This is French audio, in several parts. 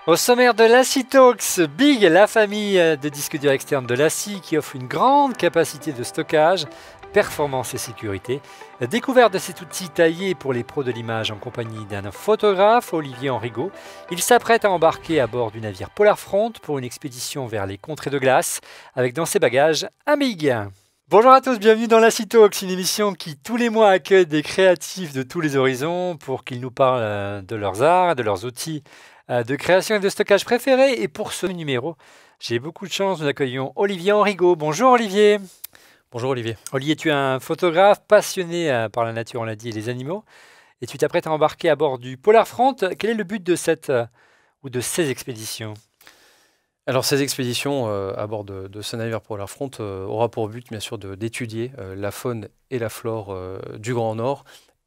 Au sommaire de l'ACI Talks, Big, la famille de disques durs externes de l'ACI qui offre une grande capacité de stockage, performance et sécurité. La découverte de cet outil taillé pour les pros de l'image en compagnie d'un photographe, Olivier Henrigaud. Il s'apprête à embarquer à bord du navire Polarfront pour une expédition vers les contrées de glace avec dans ses bagages un Big. Bonjour à tous, bienvenue dans l'ACI Talks, une émission qui tous les mois accueille des créatifs de tous les horizons pour qu'ils nous parlent de leurs arts, de leurs outils de création et de stockage préférés. Et pour ce numéro, j'ai beaucoup de chance, nous accueillons Olivier Henrigaud. Bonjour Olivier. Bonjour Olivier. Olivier, tu es un photographe passionné par la nature, on l'a dit, et les animaux. Et tu t'apprêtes à embarquer à bord du Polarfront. Quel est le but de cette ou de ces expéditions ? Alors ces expéditions à bord de ce navire Polarfront aura pour but bien sûr d'étudier la faune et la flore du Grand Nord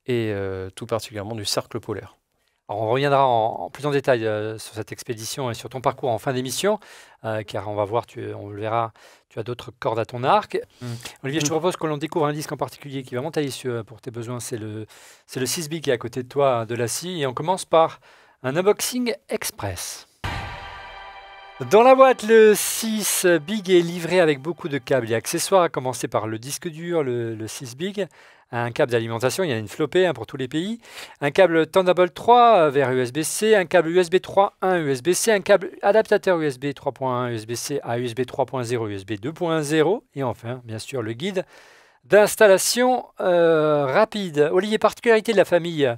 et tout particulièrement du cercle polaire. Alors on reviendra en plus en détail sur cette expédition et sur ton parcours en fin d'émission, car on va voir, on le verra, tu as d'autres cordes à ton arc. Olivier, je te propose que l'on découvre un disque en particulier qui va vraiment tailler pour tes besoins. C'est le 6B qui est à côté de toi de l'ACI. Et on commence par un unboxing express. Dans la boîte, le 6 Big est livré avec beaucoup de câbles et accessoires, à commencer par le disque dur, le 6 Big, un câble d'alimentation, il y en a une flopée pour tous les pays, un câble Thunderbolt 3 vers USB-C, un câble USB 3.1 USB-C, un câble adaptateur USB 3.1 USB-C à USB 3.0 USB 2.0 et enfin, bien sûr, le guide d'installation rapide. Olivier, particularité de la famille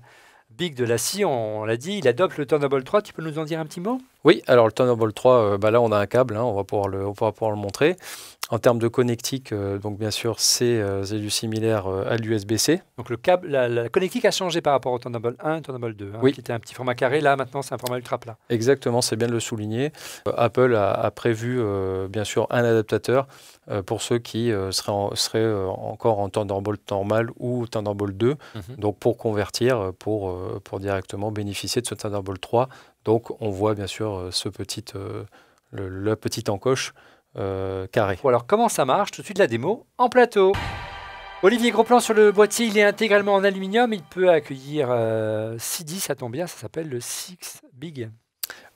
Big de l'ACI, on l'a dit, il adopte le Thunderbolt 3. Tu peux nous en dire un petit mot ? Oui, alors le Thunderbolt 3, là on a un câble, on va pouvoir le montrer. En termes de connectique, donc bien sûr c'est du similaire à l'USB-C. Donc le câble, la connectique a changé par rapport au Thunderbolt 1 et Thunderbolt 2, oui. Qui était un petit format carré, là maintenant c'est un format ultra plat. Exactement, c'est bien de le souligner. Apple a prévu bien sûr un adaptateur pour ceux qui seraient encore en Thunderbolt normal ou Thunderbolt 2, donc pour convertir, pour directement bénéficier de ce Thunderbolt 3. Donc on voit bien sûr la petite encoche carré. Bon, alors comment ça marche ? Tout de suite la démo en plateau. Olivier, gros plan sur le boîtier, il est intégralement en aluminium, il peut accueillir 6 disques, ça tombe bien, ça s'appelle le 6 Big.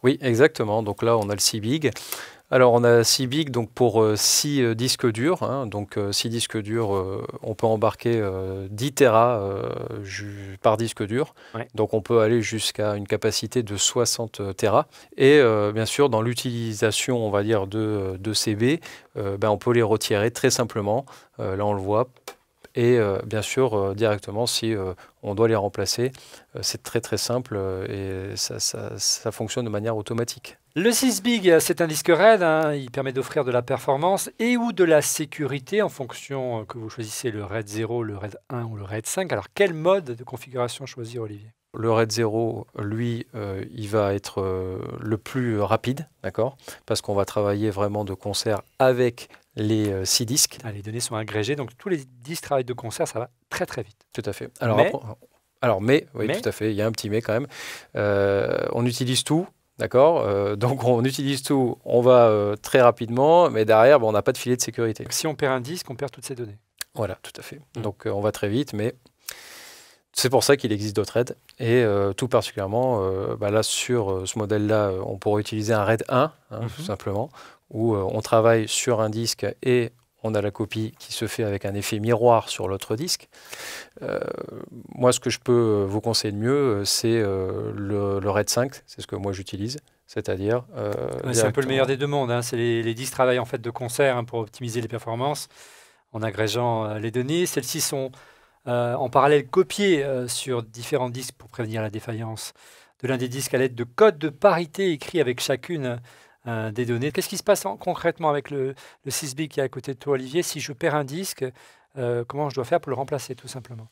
Oui, exactement, donc là on a le 6 Big. Alors on a 6 Big donc pour 6 disques durs, donc 6 disques durs, on peut embarquer 10 Tera par disque dur, donc on peut aller jusqu'à une capacité de 60 Tera. Et bien sûr dans l'utilisation on va dire de CB, on peut les retirer très simplement, là on le voit. Et bien sûr, directement, si on doit les remplacer, c'est très très simple et ça fonctionne de manière automatique. Le 6 Big, c'est un disque RAID, il permet d'offrir de la performance et ou de la sécurité en fonction que vous choisissez le RAID 0, le RAID 1 ou le RAID 5. Alors quel mode de configuration choisir, Olivier ? Le RAID 0, lui, il va être le plus rapide, d'accord ? Parce qu'on va travailler vraiment de concert avec les 6 disques. Les données sont agrégées, donc tous les disques travaillent de concert, ça va très très vite. Tout à fait. Mais, tout à fait, il y a un petit mais quand même. On utilise tout, d'accord ? Donc on utilise tout, on va très rapidement, mais derrière, on n'a pas de filet de sécurité. Donc, si on perd un disque, on perd toutes ces données. Voilà, tout à fait. Donc on va très vite, mais c'est pour ça qu'il existe d'autres RAID. Et tout particulièrement, là sur ce modèle-là, on pourrait utiliser un RAID 1, tout simplement, où on travaille sur un disque et on a la copie qui se fait avec un effet miroir sur l'autre disque. Moi, ce que je peux vous conseiller de mieux, c'est le RAID 5, c'est ce que moi j'utilise. C'est-à-dire c'est un peu le meilleur des deux mondes. C'est les disques travaillent en fait de concert pour optimiser les performances en agrégeant les données. Celles-ci sont en parallèle copiées sur différents disques pour prévenir la défaillance de l'un des disques à l'aide de codes de parité écrits avec chacune des données. Qu'est-ce qui se passe concrètement avec le 6 Big qui est à côté de toi, Olivier ? Si je perds un disque, comment je dois faire pour le remplacer, tout simplement ?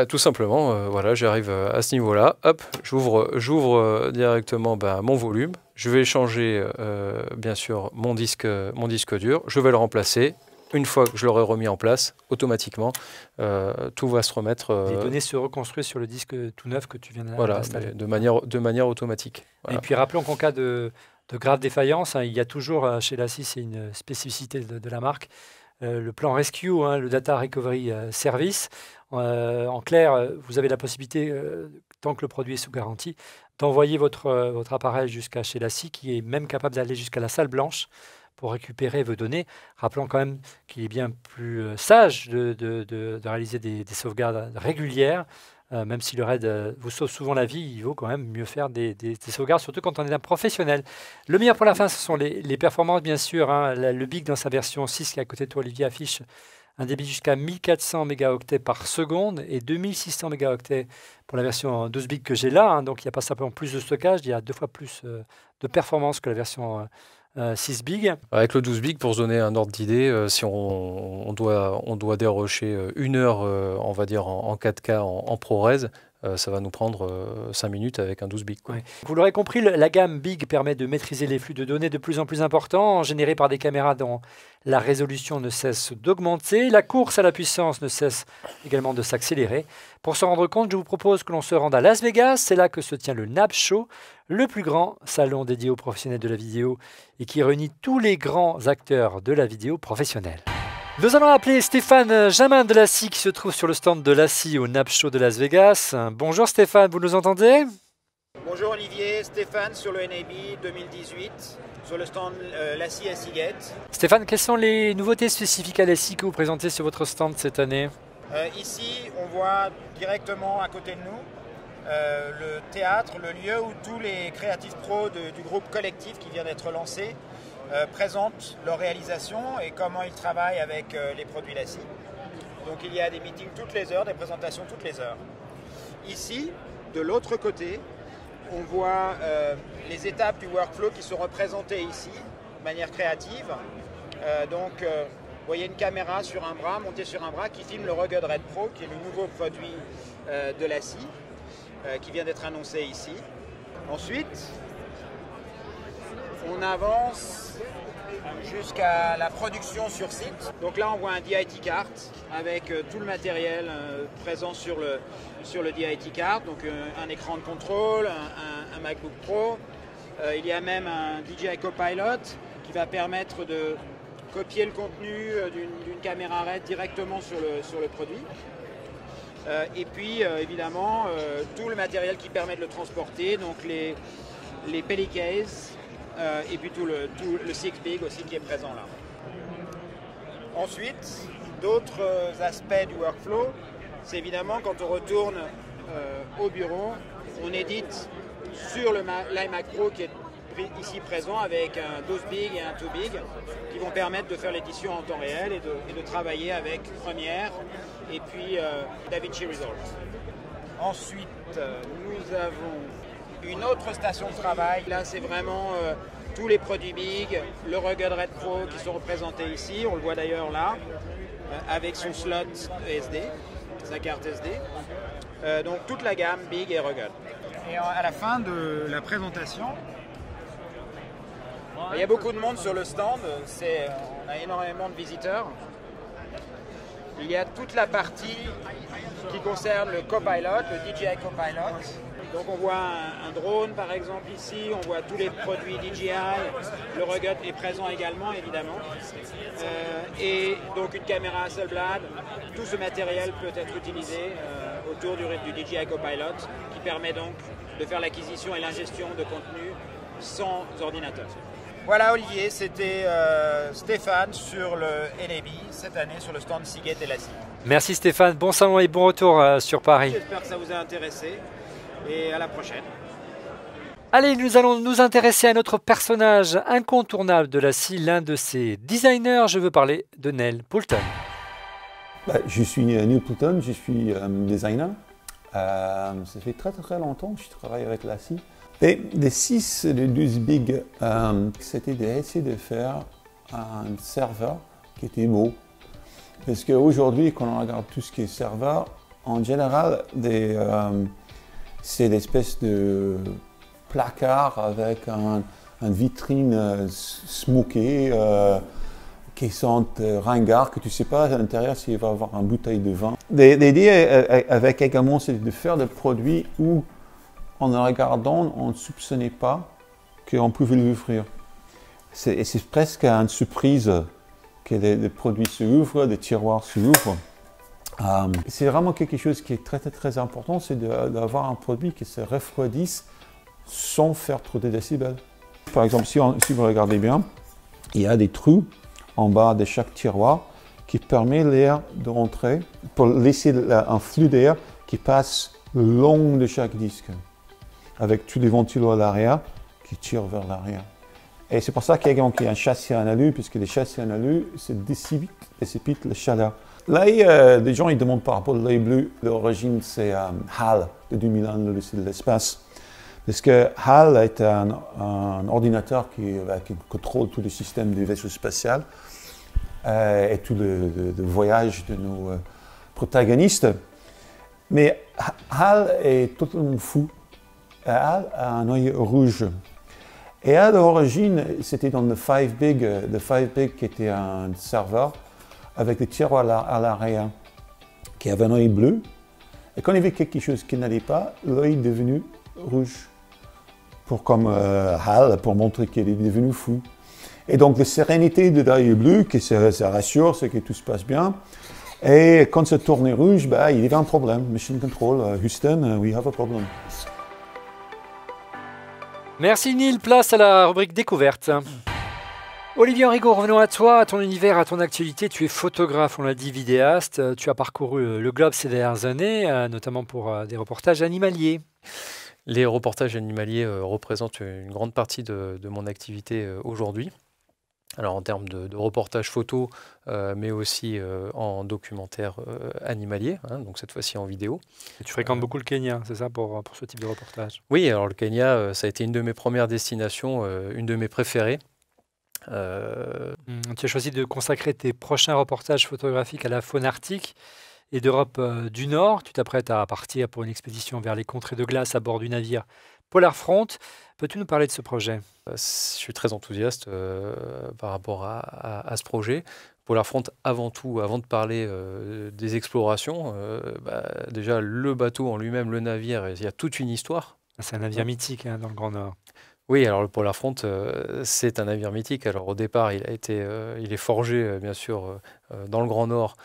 Tout simplement, voilà, j'arrive à ce niveau-là. Hop, j'ouvre directement mon volume. Je vais changer, bien sûr, mon disque dur. Je vais le remplacer. Une fois que je l'aurai remis en place, automatiquement, tout va se remettre. Les données se reconstruisent sur le disque tout neuf que tu viens d'installer. Voilà, de manière automatique. Voilà. Et puis rappelons qu'en cas de grave défaillance, il y a toujours chez l'ACI, c'est une spécificité de la marque, le plan Rescue, le Data Recovery Service. En clair, vous avez la possibilité, tant que le produit est sous garantie, d'envoyer votre appareil jusqu'à chez la scie, qui est même capable d'aller jusqu'à la salle blanche pour récupérer vos données. Rappelons quand même qu'il est bien plus sage de réaliser des sauvegardes régulières. Même si le RAID vous sauve souvent la vie, il vaut quand même mieux faire des sauvegardes, surtout quand on est un professionnel. Le meilleur pour la fin, ce sont les performances, bien sûr. Hein. Le BIG, dans sa version 6, qui est à côté de toi, Olivier, affiche un débit jusqu'à 1400 mégaoctets par seconde et 2600 mégaoctets pour la version 12 bits que j'ai là. Hein. Donc, il n'y a pas simplement plus de stockage, il y a 2 fois plus de performance que la version 6 big. Avec le 12 big, pour se donner un ordre d'idée, si on doit dérocher 1 heure, on va dire en 4K en ProRes, ça va nous prendre 5 minutes avec un 12 big. Ouais. Vous l'aurez compris, la gamme Big permet de maîtriser les flux de données de plus en plus importants, générés par des caméras dont la résolution ne cesse d'augmenter. La course à la puissance ne cesse également de s'accélérer. Pour s'en rendre compte, je vous propose que l'on se rende à Las Vegas. C'est là que se tient le NAB Show, le plus grand salon dédié aux professionnels de la vidéo et qui réunit tous les grands acteurs de la vidéo professionnelle. Nous allons appeler Stéphane Jamin de la scie qui se trouve sur le stand de la scie au NAB Show de Las Vegas. Bonjour Stéphane, vous nous entendez? Bonjour Olivier, Stéphane sur le NAB 2018, sur le stand la scie à Seagate. Stéphane, quelles sont les nouveautés spécifiques à la scie que vous présentez sur votre stand cette année? Ici, on voit directement à côté de nous le théâtre, le lieu où tous les créatifs pros du groupe collectif qui vient d'être lancé présentent leur réalisation et comment ils travaillent avec les produits la scie. Donc il y a des meetings toutes les heures, des présentations toutes les heures. Ici, de l'autre côté, on voit les étapes du workflow qui sont représentées ici de manière créative. Vous voyez une caméra sur un bras, montée sur un bras, qui filme le Rugged Red Pro, qui est le nouveau produit de la scie, qui vient d'être annoncé ici. Ensuite, on avance jusqu'à la production sur site. Donc là, on voit un DIT cart avec tout le matériel présent sur le DIT cart. Donc un écran de contrôle, un MacBook Pro. Il y a même un DJI Copilot qui va permettre de copier le contenu d'une caméra RAID directement sur le produit. Et puis, évidemment, tout le matériel qui permet de le transporter, donc les Pelicases, et puis tout le 6-Big aussi qui est présent là. Ensuite, d'autres aspects du workflow, c'est évidemment quand on retourne au bureau, on édite sur l'iMac Pro qui est ici présent avec un 12 big et un 2 big qui vont permettre de faire l'édition en temps réel et de travailler avec Premiere et puis DaVinci Resolve. Ensuite, nous avons une autre station de travail. Là, c'est vraiment tous les produits Big, le Rugged Red Pro qui sont représentés ici. On le voit d'ailleurs là, avec son slot SD, sa carte SD. Donc toute la gamme Big et Rugged. Et à la fin de la présentation, il y a beaucoup de monde sur le stand. On a énormément de visiteurs. Il y a toute la partie qui concerne le Copilot, le DJI Copilot. Donc on voit un drone par exemple ici, on voit tous les produits DJI, le Rugged est présent également évidemment. Et donc une caméra Hasselblad, tout ce matériel peut être utilisé autour du DJI Copilot qui permet donc de faire l'acquisition et l'ingestion de contenu sans ordinateur. Voilà Olivier, c'était Stéphane sur le NAB cette année sur le stand Seagate et la scie. Merci Stéphane, bon salon et bon retour sur Paris. J'espère que ça vous a intéressé et à la prochaine. Allez, nous allons nous intéresser à notre personnage incontournable de la scie, l'un de ses designers. Je veux parler de Neil Poulton. Je suis Neil Poulton, je suis designer. Ça fait très longtemps que je travaille avec la scie. Et les 6 et les 12 big, c'était d'essayer de faire un serveur qui était beau. Parce qu'aujourd'hui, quand on regarde tout ce qui est serveur, en général, c'est l'espèce de placard avec une vitrine smokée qui sent ringard, que tu ne sais pas à l'intérieur s'il va y avoir une bouteille de vin. L'idée avec également, c'est de faire des produits où, en le regardant, on ne soupçonnait pas qu'on pouvait l'ouvrir. C'est presque une surprise que les produits s'ouvrent, les tiroirs s'ouvrent. C'est vraiment quelque chose qui est très important, c'est d'avoir un produit qui se refroidisse sans faire trop de décibels. Par exemple, si vous regardez bien, il y a des trous en bas de chaque tiroir qui permet l'air de rentrer pour laisser un flux d'air qui passe le long de chaque disque, avec tous les ventilos à l'arrière qui tirent vers l'arrière. Et c'est pour ça qu'il y a un châssis en alu, puisque les châssis en alu se dissipitent la chaleur. L'œil, des gens ils demandent par rapport à l'œil bleu, l'origine c'est HAL de 2001, l'Odyssée de l'espace. Parce que HAL est un ordinateur qui contrôle tout le système du vaisseau spatial et tout le voyage de nos protagonistes. Mais HAL est totalement fou. HAL a un œil rouge. Et à l'origine, c'était dans le 5-Big, qui était un serveur avec des tiroirs à l'arrière, qui avait un œil bleu. Et quand il y avait quelque chose qui n'allait pas, l'œil est devenu rouge. Comme HAL, pour montrer qu'il est devenu fou. Et donc la sérénité de l'œil bleu, ça rassure, c'est que tout se passe bien. Et quand ça tourne rouge, il y avait un problème. Mission Control, Houston, we have a problem. Merci Neil, place à la rubrique découverte. Olivier Enrigot, revenons à toi, à ton univers, à ton actualité. Tu es photographe, on l'a dit, vidéaste. Tu as parcouru le globe ces dernières années, notamment pour des reportages animaliers. Les reportages animaliers représentent une grande partie de mon activité aujourd'hui. Alors en termes de reportages photos, mais aussi en documentaire animalier, hein, donc cette fois-ci en vidéo. Et tu fréquentes beaucoup le Kenya, c'est ça, pour ce type de reportage? Oui, alors le Kenya, ça a été une de mes premières destinations, une de mes préférées. Tu as choisi de consacrer tes prochains reportages photographiques à la faune arctique et d'Europe du Nord. Tu t'apprêtes à partir pour une expédition vers les contrées de glace à bord du navire Polar Front. Peux-tu nous parler de ce projet? Je suis très enthousiaste par rapport à ce projet. Polar Front, avant tout, avant de parler des explorations, déjà le bateau en lui-même, le navire, il y a toute une histoire. C'est un navire mythique dans le Grand Nord. Oui, alors le Polar Front, c'est un navire mythique. Alors au départ, il est forgé, bien sûr, dans le Grand Nord.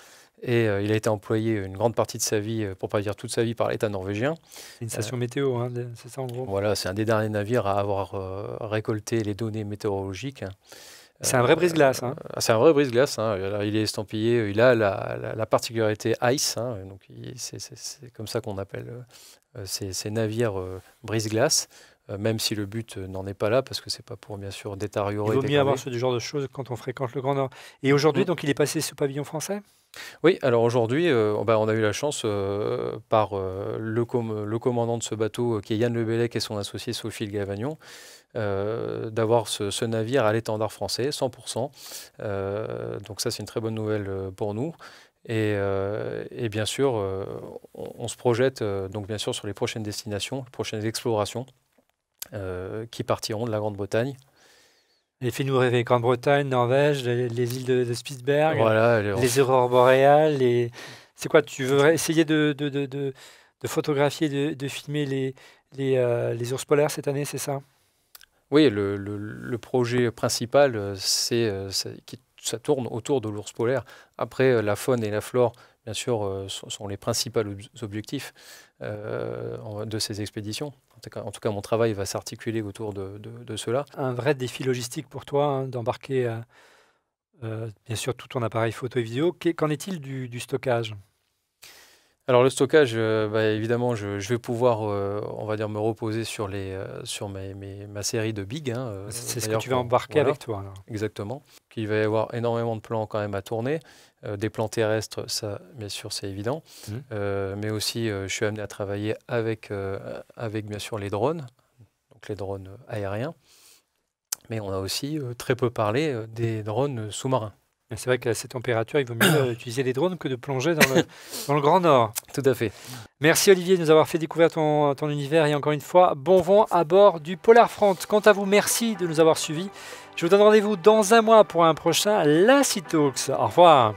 Et il a été employé une grande partie de sa vie, pour ne pas dire toute sa vie, par l'État norvégien. C'est une station météo, c'est ça en gros? Voilà, c'est un des derniers navires à avoir récolté les données météorologiques. C'est un vrai brise-glace. C'est un vrai brise-glace. Il est estampillé, il a la particularité ICE, donc c'est comme ça qu'on appelle ces navires brise-glace. Même si le but n'en est pas là, parce que c'est pas pour bien sûr détériorer. Il vaut mieux avoir ce genre de choses quand on fréquente le Grand Nord. Et aujourd'hui, donc, il est passé sous pavillon français? Oui, alors aujourd'hui, on a eu la chance par le commandant de ce bateau, qui est Yann Lebellec, et son associé Sophie Le Gavagnon, d'avoir ce navire à l'étendard français, 100%. Donc ça, c'est une très bonne nouvelle pour nous. Et bien sûr, on se projette donc bien sûr sur les prochaines destinations, les prochaines explorations. Qui partiront de la Grande-Bretagne. Et fais-nous rêver, Grande-Bretagne, Norvège, les îles de Spitzberg, voilà, les aurores boréales. C'est quoi, tu veux essayer de photographier, de filmer les ours polaires cette année, c'est ça? Oui, le projet principal, ça tourne autour de l'ours polaire. Après, la faune et la flore, bien sûr, sont les principaux objectifs de ces expéditions. En tout cas, mon travail va s'articuler autour de cela. Un vrai défi logistique pour toi, d'embarquer bien sûr tout ton appareil photo et vidéo. Qu'en est-il du stockage? Alors le stockage, évidemment, je vais pouvoir, on va dire, me reposer sur ma série de Big. C'est ce que tu vas embarquer avec toi. Alors. Exactement. Il va y avoir énormément de plans quand même à tourner. Des plans terrestres, ça, bien sûr, c'est évident. Mais aussi, je suis amené à travailler avec bien sûr, les drones, donc les drones aériens. Mais on a aussi très peu parlé des drones sous-marins. C'est vrai qu'à cette température, il vaut mieux utiliser les drones que de plonger dans le Grand Nord. Tout à fait. Merci Olivier de nous avoir fait découvrir ton univers et encore une fois, bon vent à bord du Polar Front. Quant à vous, merci de nous avoir suivis. Je vous donne rendez-vous dans un mois pour un prochain Lassie Talks. Au revoir.